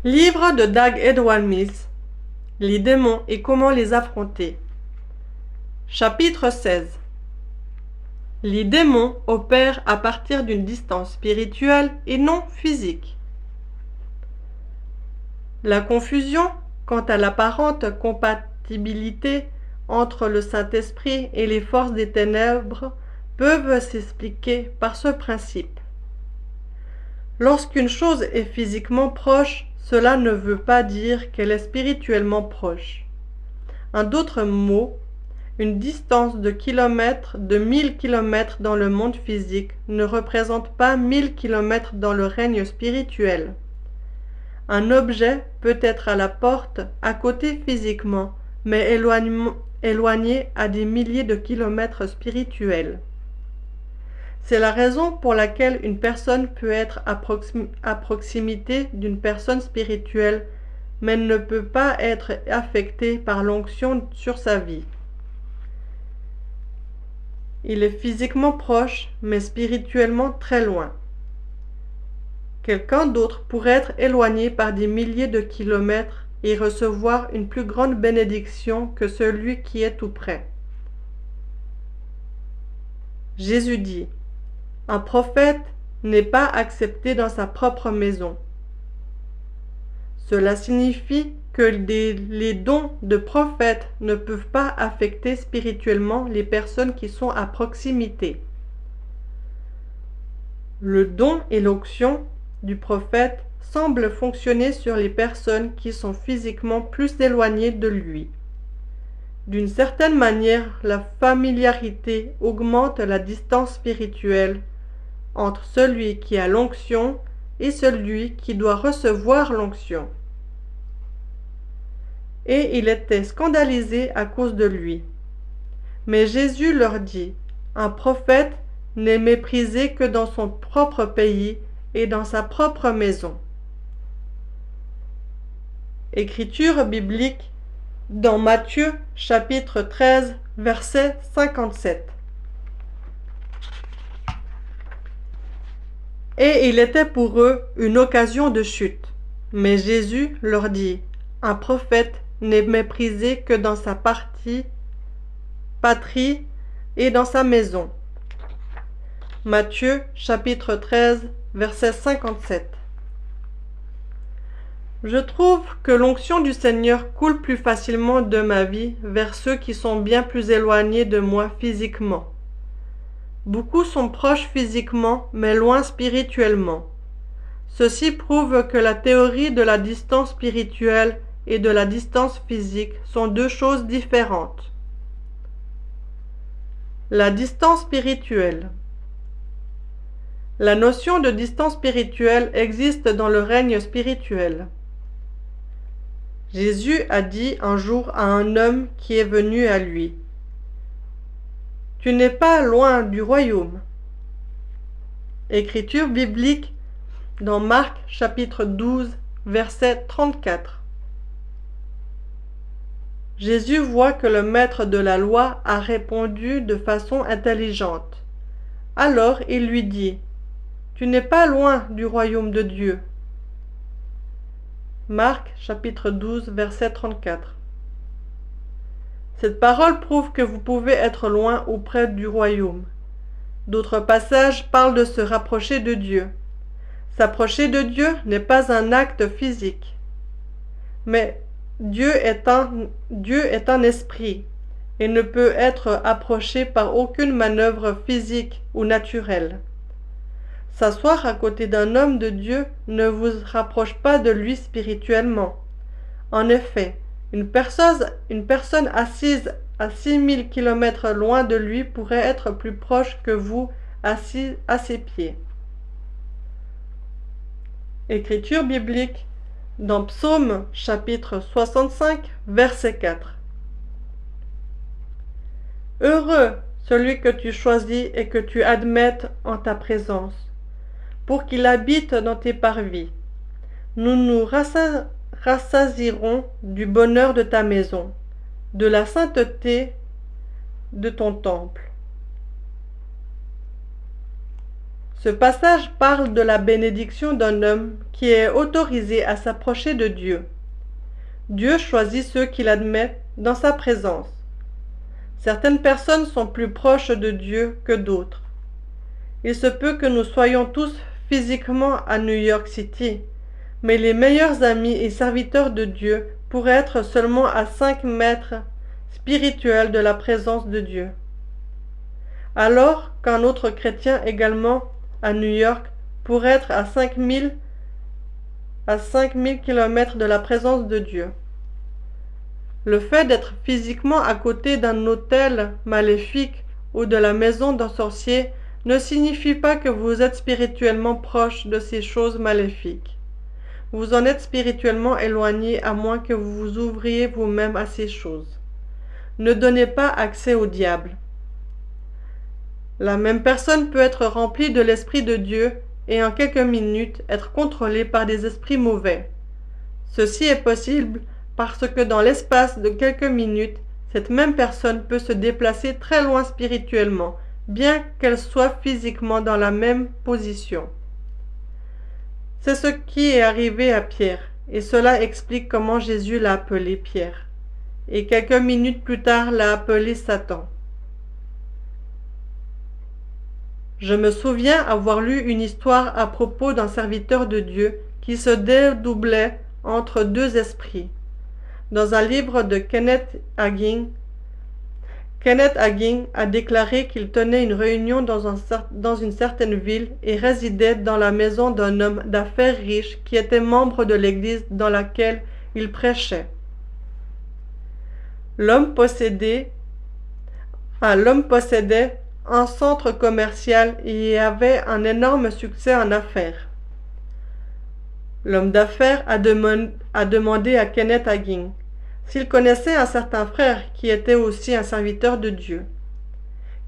Livre de Dag Heward-Mills. Les démons et comment les affronter. Chapitre 16. Les démons opèrent à partir d'une distance spirituelle et non physique. La confusion quant à l'apparente compatibilité entre le Saint-Esprit et les forces des ténèbres peuvent s'expliquer par ce principe. Lorsqu'une chose est physiquement proche, cela ne veut pas dire qu'elle est spirituellement proche. En d'autres mots, une distance de kilomètres, de 1000 kilomètres dans le monde physique ne représente pas 1000 kilomètres dans le règne spirituel. Un objet peut être à la porte, à côté physiquement, mais éloigné à des milliers de kilomètres spirituels. C'est la raison pour laquelle une personne peut être à proximité d'une personne spirituelle, mais ne peut pas être affectée par l'onction sur sa vie. Il est physiquement proche, mais spirituellement très loin. Quelqu'un d'autre pourrait être éloigné par des milliers de kilomètres et recevoir une plus grande bénédiction que celui qui est tout près. Jésus dit: un prophète n'est pas accepté dans sa propre maison. Cela signifie que les dons de prophète ne peuvent pas affecter spirituellement les personnes qui sont à proximité. Le don et l'onction du prophète semblent fonctionner sur les personnes qui sont physiquement plus éloignées de lui. D'une certaine manière, la familiarité augmente la distance spirituelle entre celui qui a l'onction et celui qui doit recevoir l'onction. Et il était scandalisé à cause de lui. Mais Jésus leur dit: un prophète n'est méprisé que dans son propre pays et dans sa propre maison. Écriture biblique dans Matthieu chapitre 13 verset 57. Et il était pour eux une occasion de chute. Mais Jésus leur dit: un prophète n'est méprisé que dans sa patrie et dans sa maison. Matthieu chapitre 13 verset 57. Je trouve que l'onction du Seigneur coule plus facilement de ma vie vers ceux qui sont bien plus éloignés de moi physiquement. Beaucoup sont proches physiquement, mais loin spirituellement. Ceci prouve que la théorie de la distance spirituelle et de la distance physique sont deux choses différentes. La distance spirituelle. La notion de distance spirituelle existe dans le règne spirituel. Jésus a dit un jour à un homme qui est venu à lui: tu n'es pas loin du royaume. Écriture biblique dans Marc chapitre 12 verset 34. Jésus voit que le maître de la loi a répondu de façon intelligente. Alors il lui dit: tu n'es pas loin du royaume de Dieu. Marc chapitre 12 verset 34. Cette parole prouve que vous pouvez être loin ou près du royaume. D'autres passages parlent de se rapprocher de Dieu. S'approcher de Dieu n'est pas un acte physique. Mais Dieu est un esprit et ne peut être approché par aucune manœuvre physique ou naturelle. S'asseoir à côté d'un homme de Dieu ne vous rapproche pas de lui spirituellement. En effet, une personne assise à 6000 km loin de lui pourrait être plus proche que vous assis à ses pieds. Écriture biblique dans Psaume chapitre 65 verset 4. Heureux celui que tu choisis et que tu admettes en ta présence, pour qu'il habite dans tes parvis. Nous nous rassasierons du bonheur de ta maison, de la sainteté de ton temple. Ce passage parle de la bénédiction d'un homme qui est autorisé à s'approcher de Dieu. Dieu choisit ceux qu'il admet dans sa présence. Certaines personnes sont plus proches de Dieu que d'autres. Il se peut que nous soyons tous physiquement à New York City, mais les meilleurs amis et serviteurs de Dieu pourraient être seulement à 5 mètres spirituels de la présence de Dieu. Alors qu'un autre chrétien également à New York pourrait être à 5000 km de la présence de Dieu. Le fait d'être physiquement à côté d'un hôtel maléfique ou de la maison d'un sorcier ne signifie pas que vous êtes spirituellement proche de ces choses maléfiques. Vous en êtes spirituellement éloigné à moins que vous vous ouvriez vous-même à ces choses. Ne donnez pas accès au diable. La même personne peut être remplie de l'Esprit de Dieu et en quelques minutes être contrôlée par des esprits mauvais. Ceci est possible parce que dans l'espace de quelques minutes, cette même personne peut se déplacer très loin spirituellement, bien qu'elle soit physiquement dans la même position. C'est ce qui est arrivé à Pierre, et cela explique comment Jésus l'a appelé Pierre, et quelques minutes plus tard l'a appelé Satan. Je me souviens avoir lu une histoire à propos d'un serviteur de Dieu qui se dédoublait entre deux esprits. Dans un livre de Kenneth Hagin a déclaré qu'il tenait une réunion dans une certaine ville et résidait dans la maison d'un homme d'affaires riche qui était membre de l'église dans laquelle il prêchait. L'homme possédait un centre commercial et y avait un énorme succès en affaires. L'homme d'affaires a demandé à Kenneth Hagin s'il connaissait un certain frère qui était aussi un serviteur de Dieu.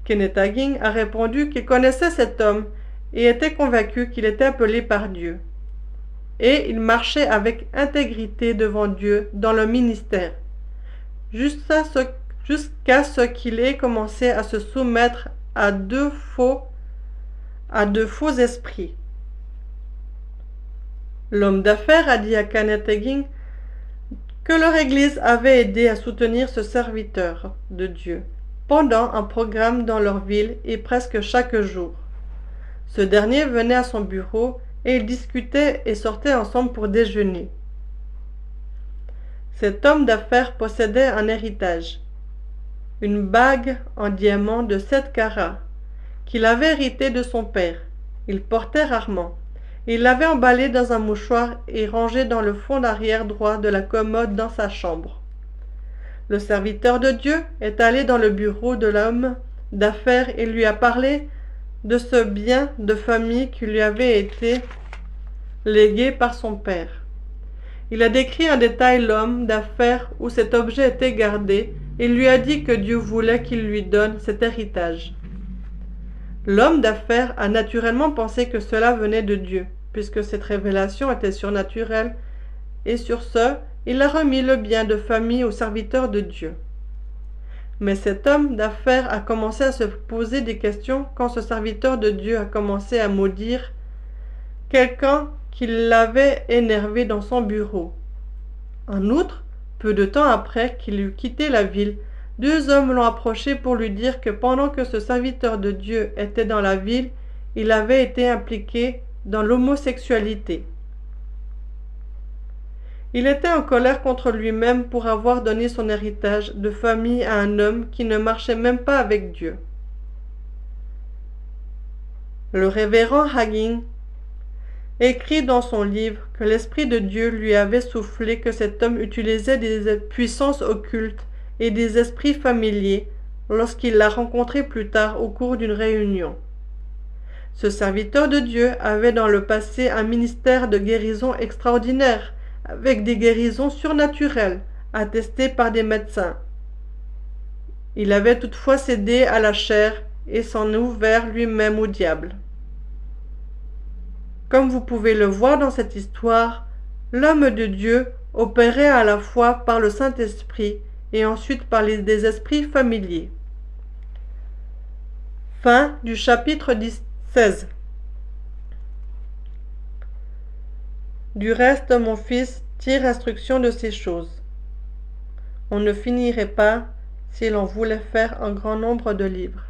Kenneth Hagin a répondu qu'il connaissait cet homme et était convaincu qu'il était appelé par Dieu. Et il marchait avec intégrité devant Dieu dans le ministère, jusqu'à ce qu'il ait commencé à se soumettre à de faux esprits. L'homme d'affaires a dit à Kenneth Hagin que leur église avait aidé à soutenir ce serviteur de Dieu pendant un programme dans leur ville et presque chaque jour. Ce dernier venait à son bureau et ils discutaient et sortaient ensemble pour déjeuner. Cet homme d'affaires possédait un héritage, une bague en diamant de 7 carats, qu'il avait hérité de son père. Il portait rarement. Il l'avait emballé dans un mouchoir et rangé dans le fond arrière droit de la commode dans sa chambre. Le serviteur de Dieu est allé dans le bureau de l'homme d'affaires et lui a parlé de ce bien de famille qui lui avait été légué par son père. Il a décrit en détail l'homme d'affaires où cet objet était gardé et lui a dit que Dieu voulait qu'il lui donne cet héritage. L'homme d'affaires a naturellement pensé que cela venait de Dieu, puisque cette révélation était surnaturelle, et sur ce, il a remis le bien de famille au serviteur de Dieu. Mais cet homme d'affaires a commencé à se poser des questions quand ce serviteur de Dieu a commencé à maudire quelqu'un qui l'avait énervé dans son bureau. En outre, peu de temps après qu'il eut quitté la ville, 2 hommes l'ont approché pour lui dire que pendant que ce serviteur de Dieu était dans la ville, il avait été impliqué dans l'homosexualité. Il était en colère contre lui-même pour avoir donné son héritage de famille à un homme qui ne marchait même pas avec Dieu. Le révérend Hagin écrit dans son livre que l'Esprit de Dieu lui avait soufflé que cet homme utilisait des puissances occultes et des esprits familiers lorsqu'il l'a rencontré plus tard au cours d'une réunion. Ce serviteur de Dieu avait dans le passé un ministère de guérison extraordinaire, avec des guérisons surnaturelles, attestées par des médecins. Il avait toutefois cédé à la chair et s'en ouvert lui-même au diable. Comme vous pouvez le voir dans cette histoire, l'homme de Dieu opérait à la fois par le Saint-Esprit et ensuite par des esprits familiers. Fin du chapitre 16. Du reste, mon fils, tire instruction de ces choses. On ne finirait pas si l'on voulait faire un grand nombre de livres.